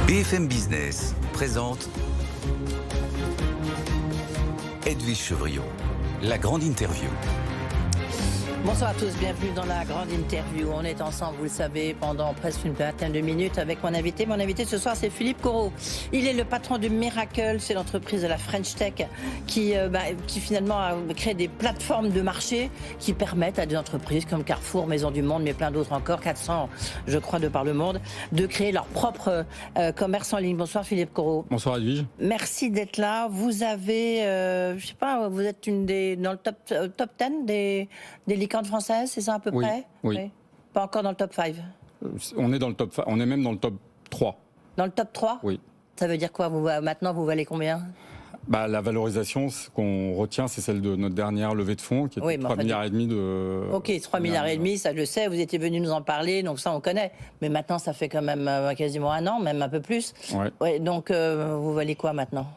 BFM Business présente Edwige Chevrillon, la grande interview. Bonsoir à tous, bienvenue dans la grande interview. On est ensemble, vous le savez, pendant presque une vingtaine de minutes avec mon invité. Mon invité ce soir, c'est Philippe Corot. Il est le patron de Mirakl, c'est l'entreprise de la French Tech qui finalement a créé des plateformes de marché qui permettent à des entreprises comme Carrefour, Maison du Monde, mais plein d'autres encore, 400 je crois de par le monde, de créer leur propre commerce en ligne. Bonsoir Philippe Corot. Bonsoir Edwige. Merci d'être là. Vous avez, je sais pas, vous êtes dans le top 10 des licornes françaises, c'est ça à peu près ? Oui. Pas encore dans le top 5 ? On est dans le top 5, on est même dans le top 3. Dans le top 3 ? Oui. Ça veut dire quoi ? Maintenant, vous valez combien ? La valorisation, ce qu'on retient, c'est celle de notre dernière levée de fonds, qui était 3,5 milliards de... Ok, 3,5 milliards, ça je le sais, vous étiez venu nous en parler, donc ça on connaît. Mais maintenant, ça fait quand même quasiment un an, même un peu plus. Ouais, donc, vous valez quoi maintenant ?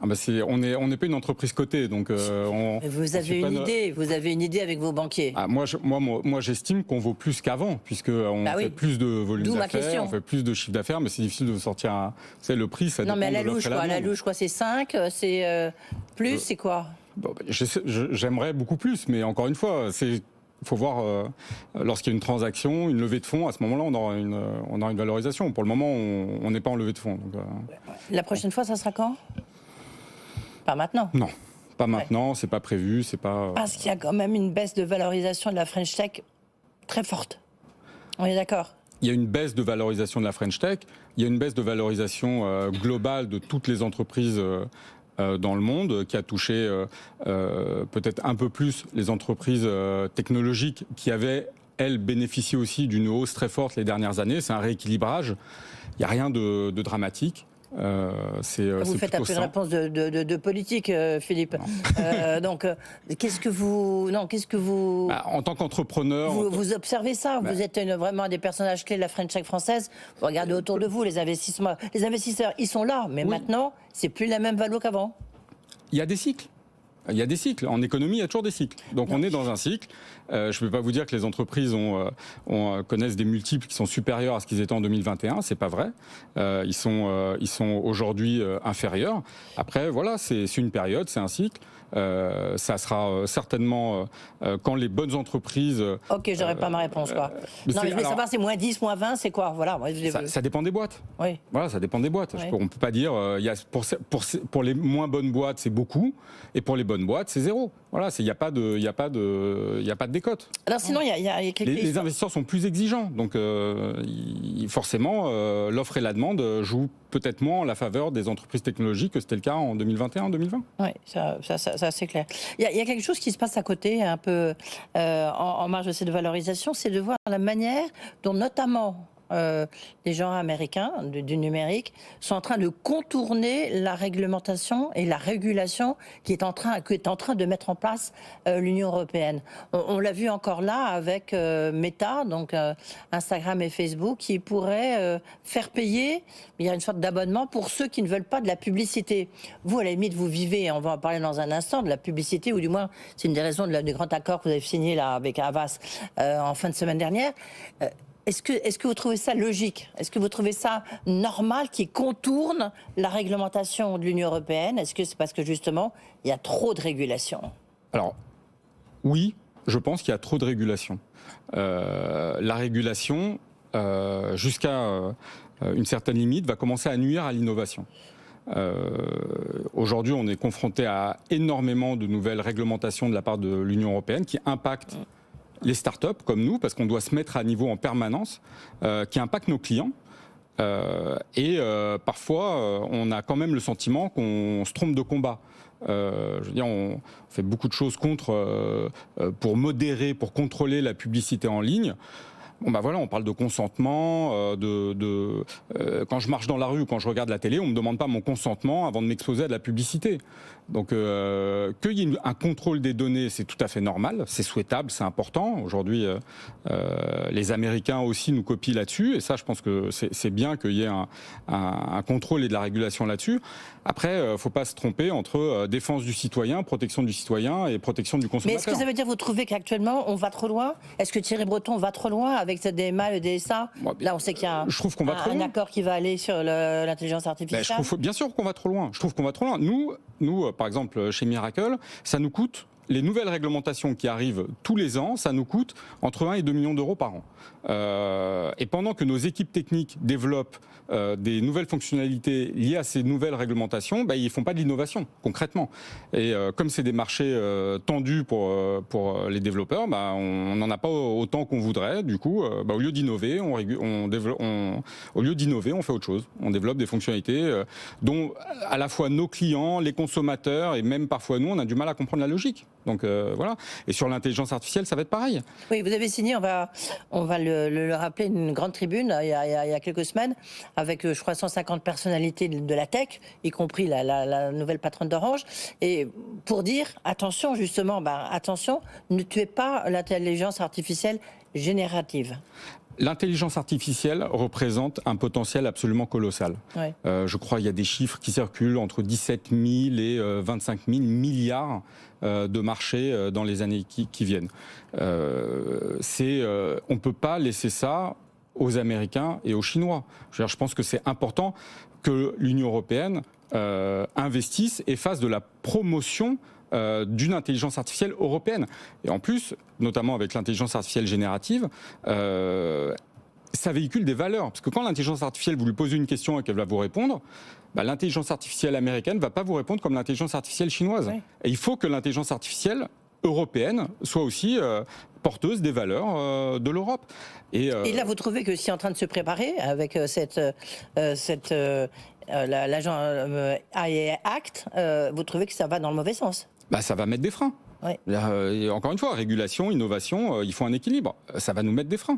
On n'est pas une entreprise cotée, donc vous avez une idée avec vos banquiers. Moi, j'estime qu'on vaut plus qu'avant, puisqu'on fait plus de volume d'affaires, on fait plus de chiffre d'affaires, mais c'est difficile de sortir le prix, ça dépend de l'offre et la demande. À la louche, c'est 5, c'est plus, c'est quoi ? J'aimerais beaucoup plus, mais encore une fois, il faut voir, lorsqu'il y a une transaction, une levée de fonds, à ce moment-là, on aura une valorisation. Pour le moment, on n'est pas en levée de fonds. Donc, la prochaine fois, ça sera quand ? Pas maintenant. Non, pas maintenant, c'est pas prévu, c'est pas... Parce qu'il y a quand même une baisse de valorisation de la French Tech très forte. On est d'accord ? Il y a une baisse de valorisation de la French Tech, il y a une baisse de valorisation globale de toutes les entreprises dans le monde, qui a touché peut-être un peu plus les entreprises technologiques qui avaient, elles, bénéficié aussi d'une hausse très forte les dernières années. C'est un rééquilibrage, il n'y a rien de dramatique. Vous faites un peu une réponse de politique, Philippe. Donc, qu'est-ce que vous... En tant qu'entrepreneur... Vous observez ça, vous êtes vraiment des personnages clés de la French Tech française. Vous regardez autour de vous, les investisseurs, ils sont là, mais maintenant, c'est plus la même valo qu'avant. Il y a des cycles. En économie, il y a toujours des cycles. Donc on est dans un cycle. Je ne peux pas vous dire que les entreprises connaissent des multiples qui sont supérieurs à ce qu'ils étaient en 2021. C'est pas vrai. Ils sont aujourd'hui inférieurs. Après, voilà, c'est une période, c'est un cycle. Ça sera certainement quand les bonnes entreprises... Ok, j'aurais pas ma réponse, quoi. Non, mais je voulais savoir, c'est moins 10, moins 20, c'est quoi ? Voilà. Ça dépend des boîtes. Oui. Voilà, ça dépend des boîtes. Oui. On ne peut pas dire... pour les moins bonnes boîtes, c'est beaucoup. Et pour les bonnes boîtes, c'est zéro. Voilà, il n'y a pas de décote. Alors sinon, il y a les investisseurs sont plus exigeants. Donc forcément, l'offre et la demande jouent peut-être moins en la faveur des entreprises technologiques que c'était le cas en 2021-2020. Oui, ça c'est clair. Il y a quelque chose qui se passe à côté, un peu en marge de cette valorisation, c'est de voir la manière dont notamment les gens américains du numérique sont en train de contourner la réglementation et la régulation qui est en train de mettre en place l'Union européenne. On l'a vu encore là avec Meta, donc Instagram et Facebook, qui pourraient faire payer, il y a une sorte d'abonnement pour ceux qui ne veulent pas de la publicité. Vous, à la limite, vous vivez, on va en parler dans un instant, de la publicité, ou du moins, c'est une des raisons du grand accord que vous avez signé là avec Havas en fin de semaine dernière. Est-ce que vous trouvez ça logique ? Est-ce que vous trouvez ça normal qui contourne la réglementation de l'Union européenne ? Est-ce que c'est parce que justement, il y a trop de régulation ? Alors, oui, je pense qu'il y a trop de régulation. La régulation, jusqu'à une certaine limite, va commencer à nuire à l'innovation. Aujourd'hui, on est confronté à énormément de nouvelles réglementations de la part de l'Union européenne qui impactent les startups comme nous, parce qu'on doit se mettre à niveau en permanence, qui impactent nos clients. Parfois, on a quand même le sentiment qu'on se trompe de combat. Je veux dire, on fait beaucoup de choses pour modérer, pour contrôler la publicité en ligne. On parle de consentement, quand je marche dans la rue ou quand je regarde la télé, on ne me demande pas mon consentement avant de m'exposer à de la publicité. Donc qu'il y ait un contrôle des données, c'est tout à fait normal, c'est souhaitable, c'est important. Aujourd'hui, les Américains aussi nous copient là-dessus, et ça, je pense que c'est bien qu'il y ait un contrôle et de la régulation là-dessus. Après, il ne faut pas se tromper entre défense du citoyen, protection du citoyen et protection du consommateur. Mais est-ce que ça veut dire, vous trouvez qu'actuellement, on va trop loin ? Est-ce que Thierry Breton va trop loin avec avec cette DMA, le DSA. Là, on sait qu'il y a je trouve qu'on va trop un loin. accord qui va aller sur l'intelligence artificielle. Je trouve bien sûr qu'on va trop loin. Je trouve qu'on va trop loin. Nous, par exemple, chez Miracle, ça nous coûte. Les nouvelles réglementations qui arrivent tous les ans, ça nous coûte entre 1 et 2 millions d'euros par an. Et pendant que nos équipes techniques développent des nouvelles fonctionnalités liées à ces nouvelles réglementations, ils ne font pas de l'innovation, concrètement. Et comme c'est des marchés tendus pour les développeurs, on n'en a pas autant qu'on voudrait. Du coup, au lieu d'innover, au lieu d'innover, on fait autre chose. On développe des fonctionnalités dont à la fois nos clients, les consommateurs et même parfois nous, on a du mal à comprendre la logique. Donc voilà. Et sur l'intelligence artificielle, ça va être pareil. Oui, vous avez signé, on va le rappeler, une grande tribune il y a quelques semaines avec, je crois, 150 personnalités de la tech, y compris la nouvelle patronne d'Orange, et pour dire attention justement, attention, ne tuez pas l'intelligence artificielle générative. L'intelligence artificielle représente un potentiel absolument colossal. Ouais. Je crois qu'il y a des chiffres qui circulent entre 17 000 et 25 000 milliards de marchés dans les années qui viennent. On ne peut pas laisser ça aux Américains et aux Chinois. Je pense que c'est important que l'Union européenne investisse et fasse de la promotion d'une intelligence artificielle européenne. Et en plus, notamment avec l'intelligence artificielle générative, ça véhicule des valeurs. Parce que quand l'intelligence artificielle, vous lui posez une question et qu'elle va vous répondre, l'intelligence artificielle américaine ne va pas vous répondre comme l'intelligence artificielle chinoise. Oui. Et il faut que l'intelligence artificielle européenne soit aussi porteuse des valeurs de l'Europe. Et là, vous trouvez que c'est en train de se préparer avec l'agent AI Act, vous trouvez que ça va dans le mauvais sens? Ça va mettre des freins. Oui. Encore une fois, régulation, innovation, il faut un équilibre. Ça va nous mettre des freins.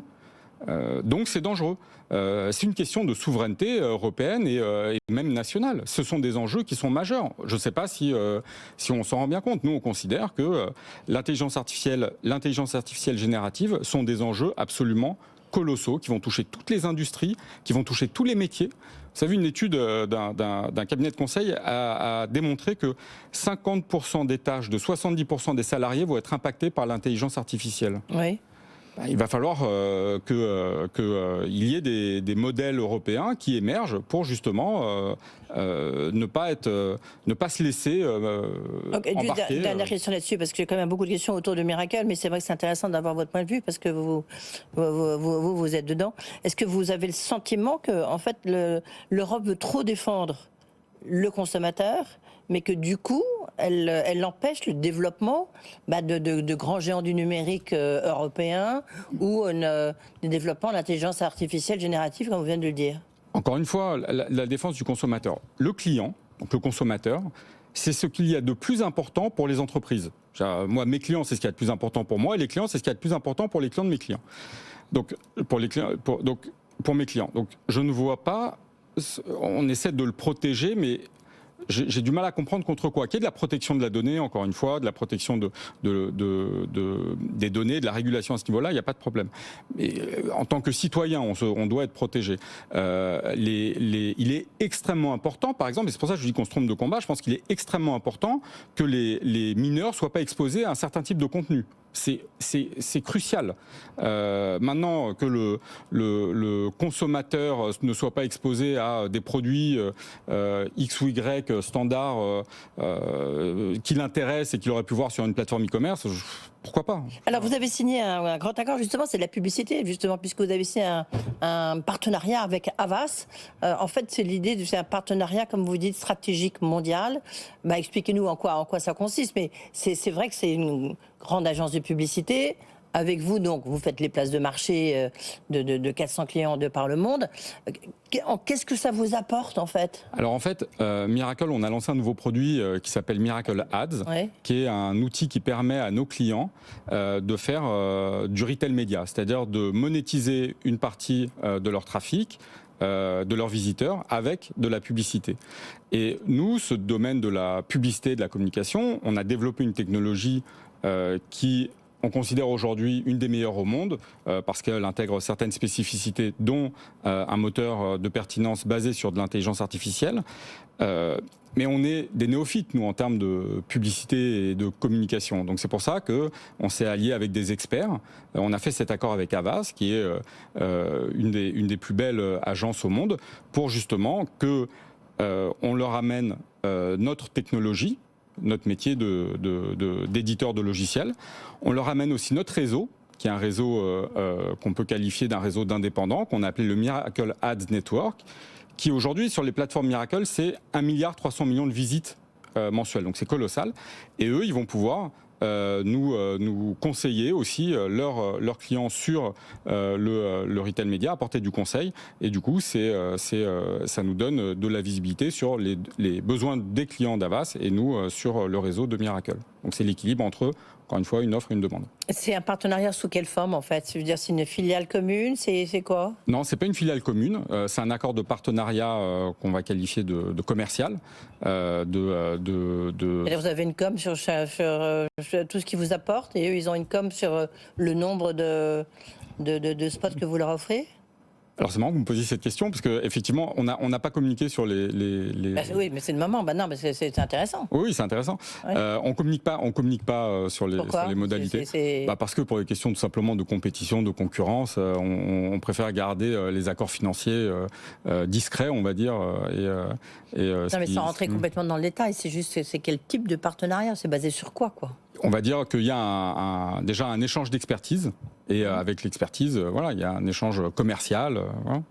Donc c'est dangereux. C'est une question de souveraineté européenne et même nationale. Ce sont des enjeux qui sont majeurs. Je ne sais pas si on s'en rend bien compte. Nous, on considère que l'intelligence artificielle générative sont des enjeux absolument colossaux qui vont toucher toutes les industries, qui vont toucher tous les métiers. Vous savez, une étude d'un cabinet de conseil a démontré que 50% des tâches de 70% des salariés vont être impactés par l'intelligence artificielle. Oui. Il va falloir qu'il y ait des modèles européens qui émergent pour justement ne pas se laisser embarquer. Dernière question là-dessus, parce que j'ai quand même beaucoup de questions autour de Miracle, mais c'est vrai que c'est intéressant d'avoir votre point de vue, parce que vous êtes dedans. Est-ce que vous avez le sentiment que, en fait, l'Europe veut trop défendre le consommateur, mais que du coup, elle empêche le développement de grands géants du numérique européen ou le développement de l'intelligence artificielle générative, comme vous venez de le dire? Encore une fois, la défense du consommateur. Le client, donc le consommateur, c'est ce qu'il y a de plus important pour les entreprises. Moi, mes clients, c'est ce qu'il y a de plus important pour moi, et les clients, c'est ce qu'il y a de plus important pour les clients de mes clients. Donc, pour mes clients. Donc, je ne vois pas... On essaie de le protéger, mais j'ai du mal à comprendre contre quoi. Qu'il y ait de la protection de la donnée, encore une fois, de la protection des données, de la régulation à ce niveau-là, il n'y a pas de problème. Mais en tant que citoyen, on doit être protégé. Il est extrêmement important, par exemple, et c'est pour ça que je dis qu'on se trompe de combat, je pense qu'il est extrêmement important que les mineurs ne soient pas exposés à un certain type de contenu. C'est crucial. Maintenant que le consommateur ne soit pas exposé à des produits X ou Y standards qui l'intéressent et qu'il aurait pu voir sur une plateforme e-commerce, pourquoi pas? Alors vous avez signé un grand accord, justement, c'est de la publicité, justement, puisque vous avez signé un partenariat avec Havas. En fait, c'est l'idée, c'est un partenariat, comme vous dites, stratégique mondial. Expliquez-nous en quoi ça consiste, mais c'est vrai que c'est une grande agence de publicité. Avec vous, donc, vous faites les places de marché de 400 clients de par le monde. Qu'est-ce que ça vous apporte, en fait? Alors, en fait, Miracle, on a lancé un nouveau produit qui s'appelle Miracle Ads, qui est un outil qui permet à nos clients de faire du retail média, c'est-à-dire de monétiser une partie de leur trafic, de leurs visiteurs avec de la publicité. Et nous, ce domaine de la publicité et de la communication, on a développé une technologie qui... on considère aujourd'hui une des meilleures au monde parce qu'elle intègre certaines spécificités, dont un moteur de pertinence basé sur de l'intelligence artificielle. Mais on est des néophytes, nous, en termes de publicité et de communication. Donc c'est pour ça qu'on s'est allié avec des experts. On a fait cet accord avec Havas, qui est une des plus belles agences au monde, pour justement que on leur amène notre technologie, notre métier d'éditeur de logiciels. On leur amène aussi notre réseau, qui est un réseau qu'on peut qualifier d'un réseau d'indépendants, qu'on a appelé le Miracle Ads Network, qui aujourd'hui, sur les plateformes Miracle, c'est 1,3 milliard de visites mensuelles. Donc c'est colossal. Et eux, ils vont pouvoir nous conseiller aussi leurs clients sur le retail média, apporter du conseil. Et du coup, ça nous donne de la visibilité sur les besoins des clients d'Havas et nous sur le réseau de Miracle. Donc c'est l'équilibre entre, encore une fois, une offre et une demande. C'est un partenariat sous quelle forme en fait? Je veux dire, c'est une filiale commune, c'est quoi? Non, c'est pas une filiale commune. C'est un accord de partenariat qu'on va qualifier de commercial. Vous avez une com sur tout ce qu'ils vous apportent et eux, ils ont une com sur le nombre de spots que vous leur offrez? Alors c'est marrant que vous me posiez cette question parce qu'effectivement on n'a pas communiqué sur les... Bah, oui, mais c'est le moment. Bah non, mais c'est intéressant. Oui, c'est intéressant. Ouais. On communique pas sur les modalités. Parce que pour des questions tout simplement de compétition, de concurrence, on préfère garder les accords financiers discrets, on va dire. Non, mais sans rentrer complètement dans le détail, c'est quel type de partenariat? C'est basé sur quoi? On va dire qu'il y a déjà un échange d'expertise. Et avec l'expertise, voilà, il y a un échange commercial. Voilà.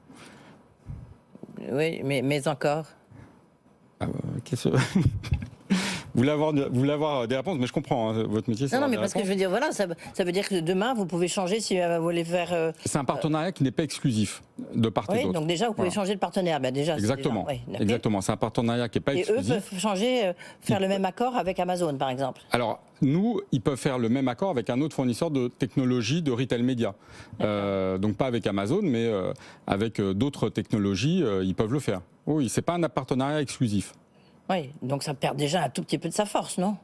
Oui, mais encore. Vous voulez avoir des réponses, mais je comprends, hein, votre métier. Non, mais parce que je veux dire, voilà, ça veut dire que demain, vous pouvez changer si vous voulez faire... C'est un partenariat qui n'est pas exclusif de part et d'autre. Donc déjà, vous pouvez changer de partenaire. Ben déjà, exactement, exactement. C'est un partenariat qui n'est pas exclusif. Et eux peuvent changer, faire le même accord avec Amazon, par exemple. Alors, nous, ils peuvent faire le même accord avec un autre fournisseur de technologies de retail média. Donc pas avec Amazon, mais avec d'autres technologies, ils peuvent le faire. Oui, c'est pas un partenariat exclusif. Oui, donc ça perd déjà un tout petit peu de sa force, non?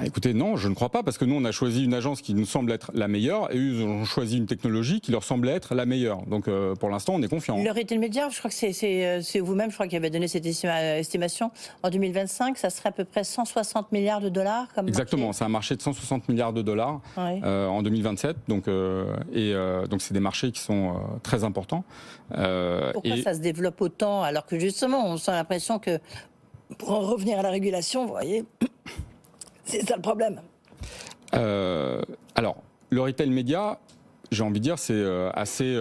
Écoutez, non, je ne crois pas, parce que nous, on a choisi une agence qui nous semble être la meilleure, et eux ont choisi une technologie qui leur semblait être la meilleure. Donc, pour l'instant, on est confiant. Le retail média, je crois que c'est vous-même, je crois, qui avez donné cette estimation. En 2025, ça serait à peu près 160 milliards de dollars comme exactement, c'est un marché de 160 milliards de dollars en 2027. Donc, donc, c'est des marchés qui sont très importants. Pourquoi ça se développe autant, alors que justement, on sent l'impression que, pour en revenir à la régulation, vous voyez... C'est ça le problème. Alors, le retail média, j'ai envie de dire, c'est assez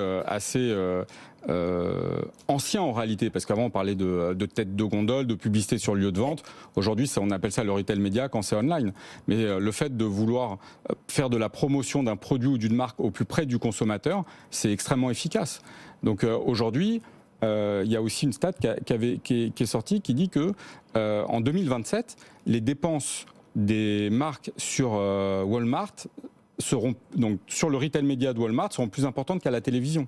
ancien en réalité, parce qu'avant on parlait de tête de gondole, de publicité sur lieu de vente. Aujourd'hui, on appelle ça le retail média quand c'est online. Mais le fait de vouloir faire de la promotion d'un produit ou d'une marque au plus près du consommateur, c'est extrêmement efficace. Donc aujourd'hui, il y a aussi une stat qui est sortie qui dit que en 2027, les dépenses des marques sur Walmart seront, donc sur le retail média de Walmart, seront plus importantes qu'à la télévision.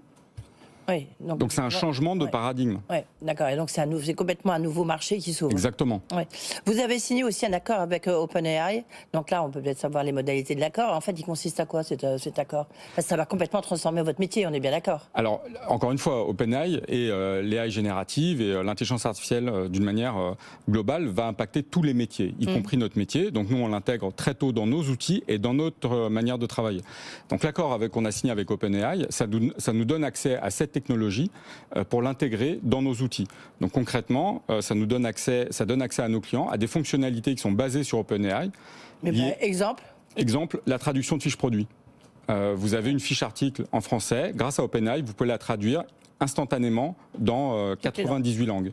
Oui, donc c'est un changement de paradigme. Oui, d'accord. Et donc c'est complètement un nouveau marché qui s'ouvre. Exactement. Ouais. Vous avez signé aussi un accord avec OpenAI. Donc là, on peut peut-être savoir les modalités de l'accord. En fait, il consiste à quoi cet accord? Parce que ça va complètement transformer votre métier, on est bien d'accord. Alors, encore une fois, OpenAI et l'AI générative et l'intelligence artificielle d'une manière globale va impacter tous les métiers, y compris notre métier. Donc nous, on l'intègre très tôt dans nos outils et dans notre manière de travailler. Donc l'accord qu'on a signé avec OpenAI, ça nous donne accès à cette technologie pour l'intégrer dans nos outils. Donc concrètement, ça donne accès à nos clients à des fonctionnalités qui sont basées sur OpenAI. Exemple, la traduction de fiches produits. Vous avez une fiche article en français, grâce à OpenAI, vous pouvez la traduire instantanément dans 98 langues.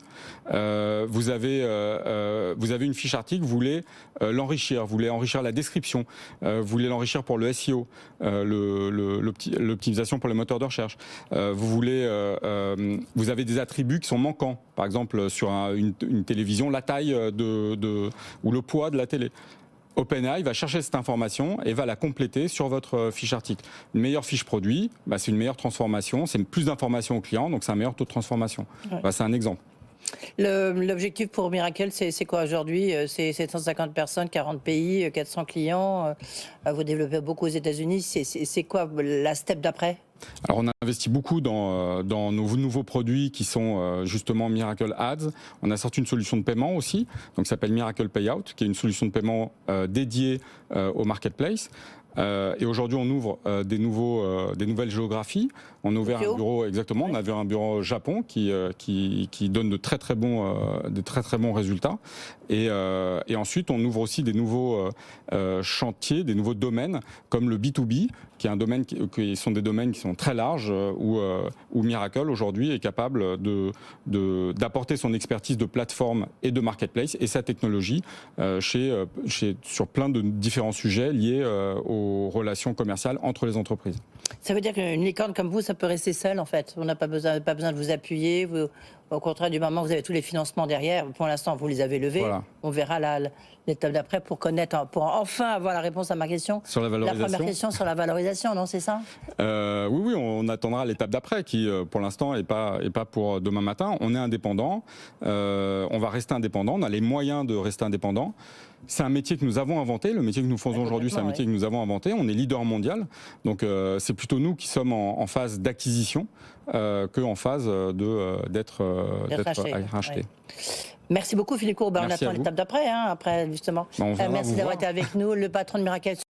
Vous avez une fiche article, vous voulez l'enrichir, vous voulez enrichir la description, vous voulez l'enrichir pour le SEO, l'optimisation pour les moteurs de recherche. Vous avez des attributs qui sont manquants, par exemple sur une télévision, la taille ou le poids de la télé. OpenAI va chercher cette information et va la compléter sur votre fiche article. Une meilleure fiche produit, c'est une meilleure transformation, c'est plus d'informations au client, donc c'est un meilleur taux de transformation. Ouais. C'est un exemple. L'objectif pour Miracle, c'est quoi aujourd'hui? C'est 750 personnes, 40 pays, 400 clients. Vous développez beaucoup aux États-Unis. C'est quoi la step d'après? Alors on a investi beaucoup dans nos nouveaux produits qui sont justement Miracle Ads. On a sorti une solution de paiement aussi, donc ça s'appelle Miracle Payout, qui est une solution de paiement dédiée au marketplace. Et aujourd'hui, on ouvre des nouvelles géographies. On a ouvert un bureau, exactement. On avait un bureau au Japon qui donne de très très bons résultats. Et ensuite, on ouvre aussi des nouveaux chantiers, des nouveaux domaines, comme le B2B, qui est un domaine qui sont des domaines qui sont très larges, où Miracle aujourd'hui est capable d'apporter son expertise de plateforme et de marketplace et sa technologie sur plein de différents sujets liés aux relations commerciales entre les entreprises. Ça veut dire qu'une licorne comme vous, ça peut rester seule en fait. On n'a pas besoin de vous appuyer. Au contraire, du moment où vous avez tous les financements derrière, pour l'instant vous les avez levés. Voilà. On verra l'étape d'après pour enfin avoir la réponse à ma question. Sur la valorisation. La première question sur la valorisation, non, c'est ça? Oui, on attendra l'étape d'après qui, pour l'instant, est pas pour demain matin. On est indépendant. On va rester indépendant. On a les moyens de rester indépendant. C'est un métier que nous avons inventé. Le métier que nous faisons aujourd'hui, c'est un métier que nous avons inventé. On est leader mondial. Donc, c'est plutôt nous qui sommes en phase d'acquisition qu'en phase d'être racheté. Ouais. Merci beaucoup, Philippe Courbet. On attend l'étape d'après, après justement. Merci d'avoir été avec nous, le patron de Miracle.